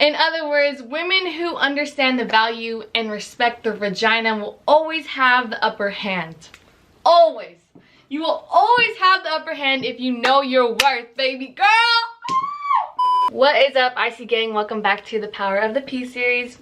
In other words, women who understand the value and respect their vagina will always have the upper hand. Always. You will always have the upper hand if you know your worth, baby girl. What is up, Icy Gang? Welcome back to the Power of the P series.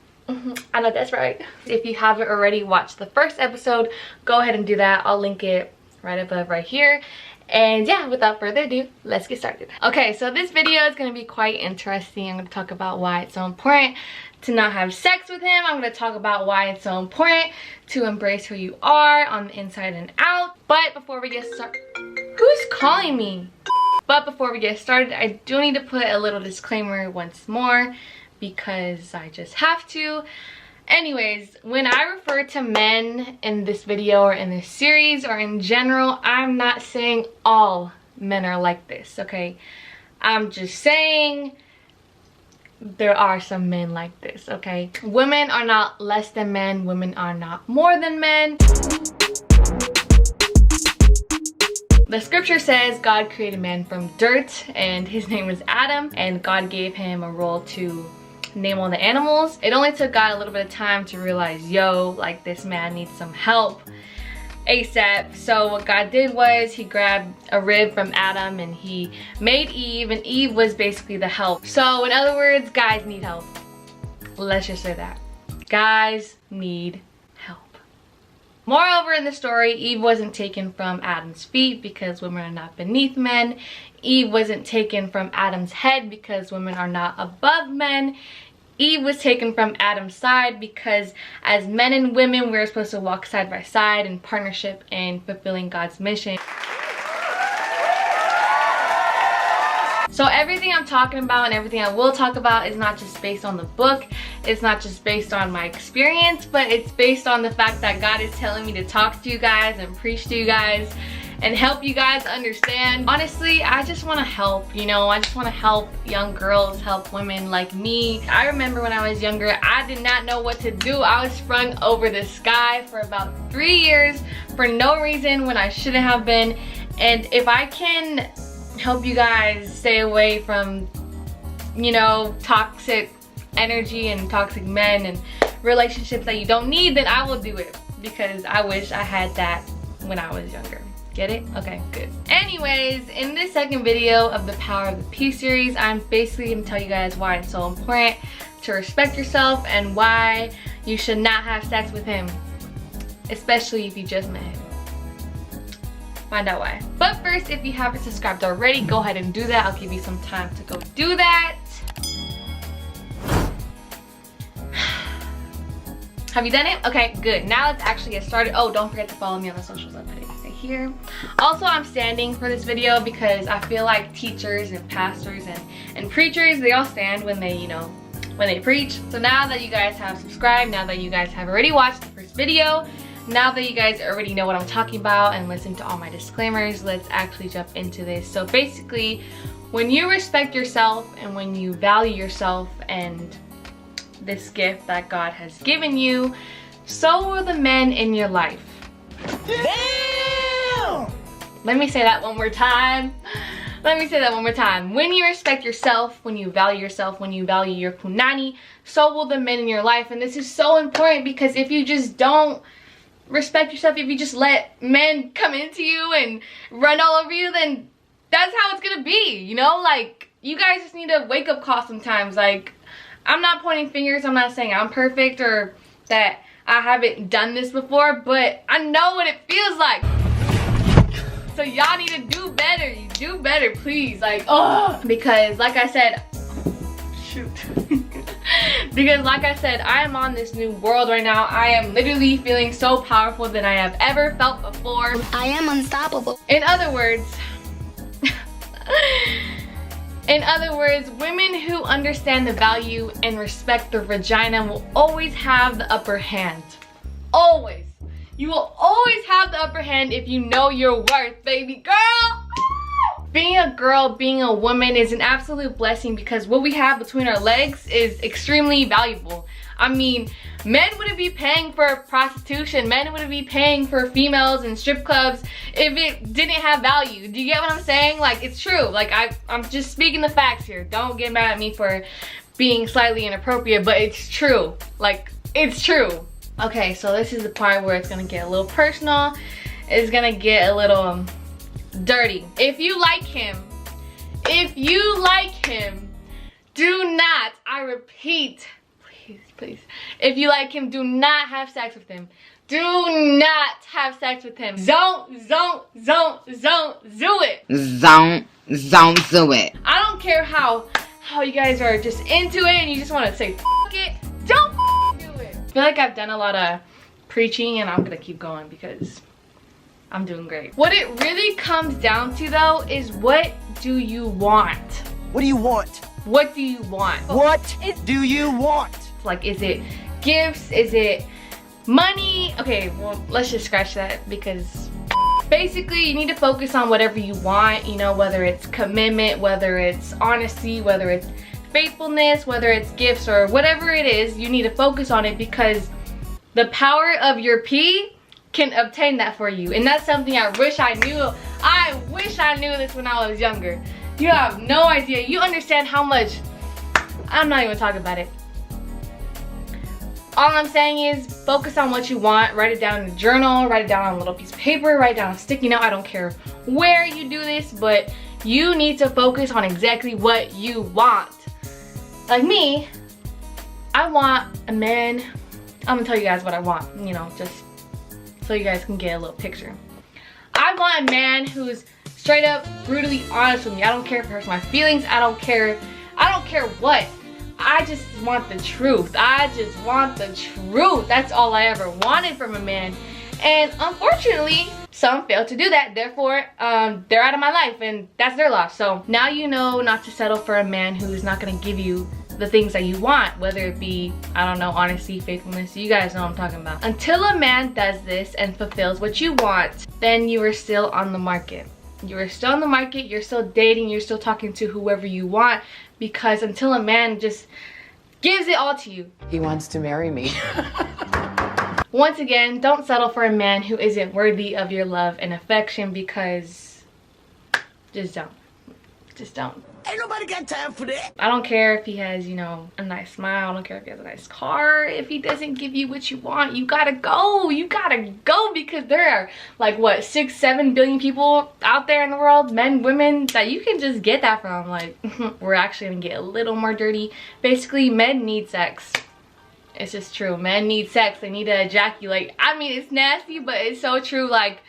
I know that's right. If you haven't already watched the first episode, go ahead and do that. I'll link it right above right here. And yeah, without further ado, let's get started. Okay, so this video is going to be quite interesting. I'm going to talk about why it's so important to not have sex with him. I'm going to talk about why it's so important to embrace who you are on the inside and out. But before we get started, who's calling me? But before we get started, I do need to put a little disclaimer once more because I just have to. Anyways, when I refer to men in this video or in this series or in general, I'm not saying all men are like this, okay? I'm just saying there are some men like this, okay? Women are not less than men. Women are not more than men. The scripture says God created man from dirt and his name was Adam, and God gave him a role to name all the animals. It only took God a little bit of time to realize, yo, like this man needs some help ASAP. So what God did was he grabbed a rib from Adam and he made Eve, and Eve was basically the help. So in other words, guys need help. Let's just say that. Guys need help. Moreover, in the story, Eve wasn't taken from Adam's feet because women are not beneath men. Eve wasn't taken from Adam's head because women are not above men. Eve was taken from Adam's side because as men and women, we're supposed to walk side by side in partnership and fulfilling God's mission. So everything I'm talking about and everything I will talk about is not just based on the book. It's not just based on my experience, but it's based on the fact that God is telling me to talk to you guys and preach to you guys and help you guys understand. Honestly, I just want to help, you know. I just want to help young girls, help women like me. I remember when I was younger, I did not know what to do. I was sprung over the sky for about 3 years for no reason when I shouldn't have been. And if I can help you guys stay away from, you know, toxic energy and toxic men and relationships that you don't need, then I will do it, because I wish I had that when I was younger. Get it? Okay, good. Anyways, in this second video of the Power of the P series, I'm basically going to tell you guys why it's so important to respect yourself and why you should not have sex with him, especially if you just met him. Find out why. But first, if you haven't subscribed already, go ahead and do that. I'll give you some time to go do that. Have you done it? Okay, good. Now let's actually get started. Oh, don't forget to follow me on the socials. I'll put it right here. Also, I'm standing for this video because I feel like teachers and pastors and preachers, they all stand when they, you know, when they preach. So now that you guys have subscribed, now that you guys have already watched the first video, now that you guys already know what I'm talking about and listen to all my disclaimers, let's actually jump into this. So basically, when you respect yourself and when you value yourself and this gift that God has given you, so will the men in your life. Damn! Let me say that one more time. Let me say that one more time. When you respect yourself, when you value yourself, when you value your punani, so will the men in your life. And this is so important because if you just don't respect yourself, if you just let men come into you and run all over you, then that's how it's gonna be, you know? Like, you guys just need a wake-up call sometimes. Like, I'm not pointing fingers. I'm not saying I'm perfect or that I haven't done this before, but I know what it feels like. So y'all need to do better. You do better, please. Like, oh, because like I said, shoot. Because like I said, I am on this new world right now. I am literally feeling so powerful than I have ever felt before. I am unstoppable. In other words, women who understand the value and respect their vagina will always have the upper hand. Always. You will always have the upper hand if you know your worth, baby girl. Being a girl, being a woman is an absolute blessing because what we have between our legs is extremely valuable. I mean, men wouldn't be paying for prostitution. Men wouldn't be paying for females in strip clubs if it didn't have value. Do you get what I'm saying? Like, it's true. Like, I'm just speaking the facts here. Don't get mad at me for being slightly inappropriate, but it's true. Like, it's true. Okay, so this is the part where it's gonna get a little personal. It's gonna get a little dirty. If you like him, do not, I repeat, please, if you like him, do not have sex with him. Do not have sex with him. Don't do it. Don't do it. I don't care how you guys are just into it and you just want to say fuck it. Don't do it. I feel like I've done a lot of preaching and I'm gonna keep going because I'm doing great. What it really comes down to though is, what do you want? What do you want? What do you want? What do you want? Like, is it gifts? Is it money? Okay, well, let's just scratch that, because basically you need to focus on whatever you want, you know, whether it's commitment, whether it's honesty, whether it's faithfulness, whether it's gifts or whatever it is, you need to focus on it, because the power of your pee can obtain that for you. And that's something I wish I knew. I wish I knew this when I was younger. You have no idea. You understand how much, I'm not even talking about it. All I'm saying is focus on what you want. Write it down in a journal, write it down on a little piece of paper, write it down on a sticky note. I don't care where you do this, but you need to focus on exactly what you want. Like me, I want a man. I'm gonna tell you guys what I want, you know, just so you guys can get a little picture. I want a man who's straight up brutally honest with me. I don't care if it hurts my feelings. I don't care what. I just want the truth. I just want the truth. That's all I ever wanted from a man. And unfortunately, some fail to do that. Therefore, they're out of my life and that's their loss. So now you know not to settle for a man who's not gonna give you the things that you want, whether it be, I don't know, honesty, faithfulness. You guys know what I'm talking about. Until a man does this and fulfills what you want, then you are still on the market. You are still on the market, you're still dating, you're still talking to whoever you want, because until a man just gives it all to you. He wants to marry me. Once again, don't settle for a man who isn't worthy of your love and affection, because just don't. Just don't. Ain't nobody got time for that. I don't care if he has, you know, a nice smile. I don't care if he has a nice car. If he doesn't give you what you want, you gotta go. You gotta go, because there are like, what, 6-7 billion people out there in the world, men, women, that you can just get that from. Like, we're actually gonna get a little more dirty. Basically, men need sex. It's just true. Men need sex. They need to ejaculate. I mean, it's nasty, but it's so true. Like,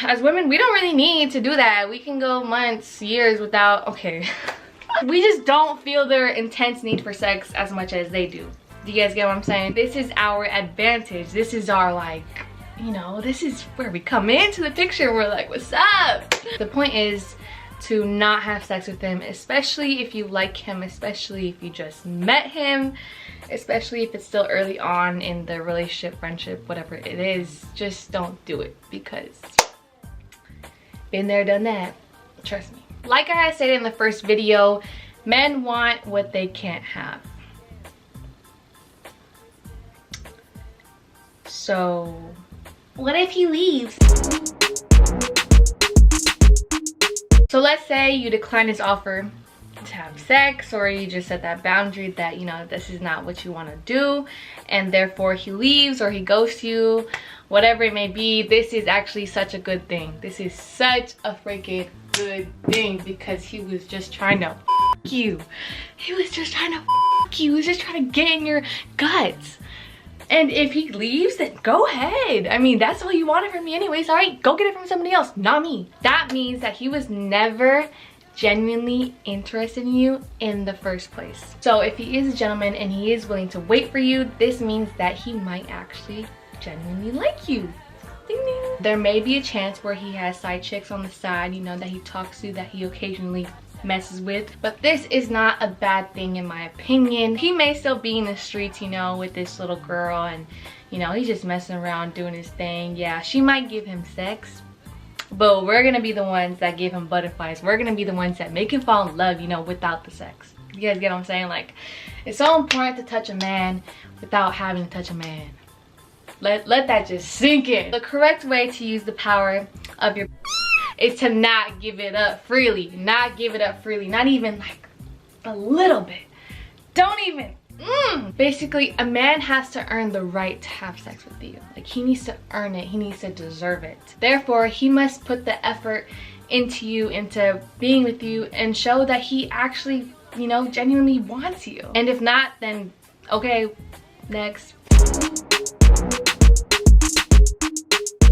as women, we don't really need to do that. We can go months, years without, okay. We just don't feel their intense need for sex as much as they do. Do you guys get what I'm saying? This is our advantage. This is our, like, you know, this is where we come into the picture. We're like, what's up? The point is to not have sex with him, especially if you like him, especially if you just met him, especially if it's still early on in the relationship, friendship, whatever it is. Just don't do it, because been there, done that. Trust me. Like I had stated in the first video, men want what they can't have. So what if he leaves? So let's say you decline his offer to have sex, or you just set that boundary that, you know, this is not what you want to do, and therefore he leaves or he ghosts you, whatever it may be. This is actually such a good thing. This is such a freaking good thing, because he was just trying to f you. He was just trying to f you. He was just trying to get in your guts. And if he leaves, then go ahead. I mean, that's all you wanted from me anyways. All right, go get it from somebody else, not me. That means that he was never genuinely interested in you in the first place. So if he is a gentleman and he is willing to wait for you, this means that he might actually genuinely like you. Ding, ding. There may be a chance where he has side chicks on the side, you know, that he talks to, that he occasionally messes with, but this is not a bad thing in my opinion. He may still be in the streets, you know, with this little girl, and you know, he's just messing around doing his thing. Yeah, she might give him sex, but we're gonna be the ones that give him butterflies. We're gonna be the ones that make him fall in love, you know, without the sex. You guys get what I'm saying? Like, it's so important to touch a man without having to touch a man. Let that just sink in. The correct way to use the power of your is to not give it up freely. Not give it up freely. Not even like A little bit. Don't even. Basically, a man has to earn the right to have sex with you. Like, he needs to earn it. He needs to deserve it. Therefore, he must put the effort into you, into being with you, and show that he actually, you know, genuinely wants you. And if not, then okay, next.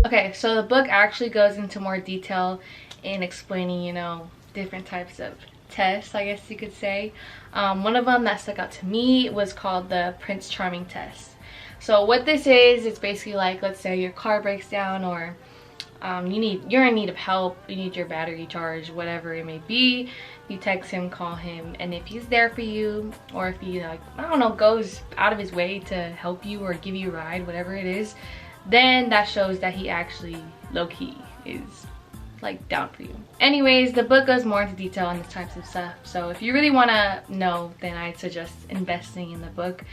Okay, so the book actually goes into more detail in explaining, you know, different types of tests, I guess you could say. One of them that stuck out to me was called the Prince Charming test. So what this is, it's basically like, let's say your car breaks down, or you're in need of help, you need your battery charged, whatever it may be. You text him, call him, and if he's there for you, or if he, like, I don't know, goes out of his way to help you or give you a ride, whatever it is, then that shows that he actually low-key is like down for you. Anyways, the book goes more into detail on these types of stuff, so if you really want to know, then I'd suggest investing in the book,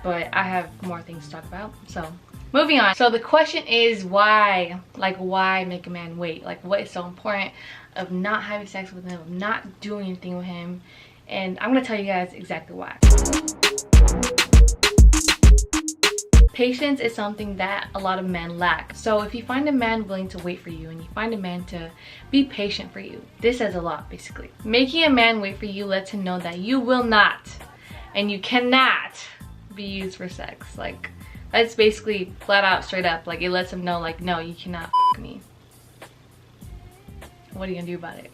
but I have more things to talk about. So moving on. So the question is, why? Like, why make a man wait? Like, what is so important of not having sex with him, of not doing anything with him? And I'm gonna tell you guys exactly why. Patience is something that a lot of men lack. So if you find a man willing to wait for you, and you find a man to be patient for you, this says a lot, basically. Making a man wait for you lets him know that you will not, and you cannot, be used for sex. Like, that's basically flat out, straight up. Like, it lets him know, like, no, you cannot f me. What are you gonna do about it?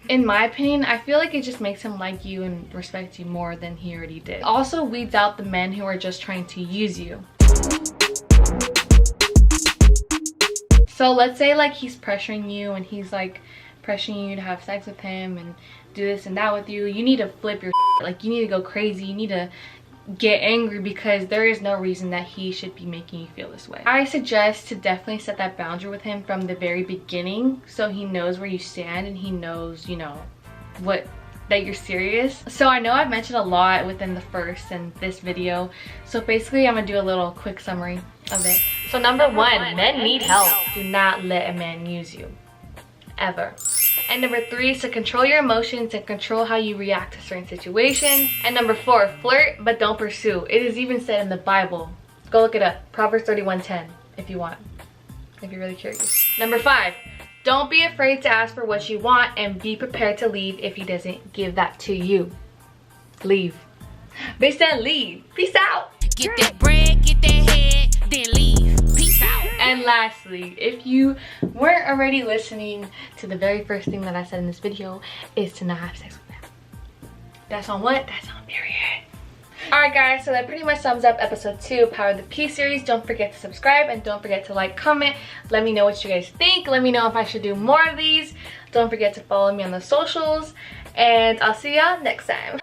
In my opinion, I feel like it just makes him like you and respect you more than he already did. It also weeds out the men who are just trying to use you. So let's say, like, he's pressuring you, and he's like pressuring you to have sex with him and do this and that with you. You need to flip your shit. Like, you need to go crazy. You need to get angry, because there is no reason that he should be making you feel this way. I suggest to definitely set that boundary with him from the very beginning, so he knows where you stand and he knows, you know, that you're serious. So I know I've mentioned a lot within the first and this video, so basically I'm gonna do a little quick summary of it. So number one, men need help. Do not let a man use you, ever. And number three is to control your emotions and control how you react to certain situations. And number four, flirt but don't pursue. It is even said in the Bible. Go look it up. Proverbs 31:10 if you want, if you're really curious. Number five, don't be afraid to ask for what you want, and be prepared to leave if he doesn't give that to you. Leave. Bitch, then leave. Peace out. Get that bread, get that head, then leave. Peace out. And lastly, if you weren't already listening to the very first thing that I said in this video, is to not have sex with them. That's on what? That's on period. Alright guys, so that pretty much sums up episode 2 of Power of the P series. Don't forget to subscribe, and don't forget to like, comment. Let me know what you guys think. Let me know if I should do more of these. Don't forget to follow me on the socials, and I'll see y'all next time.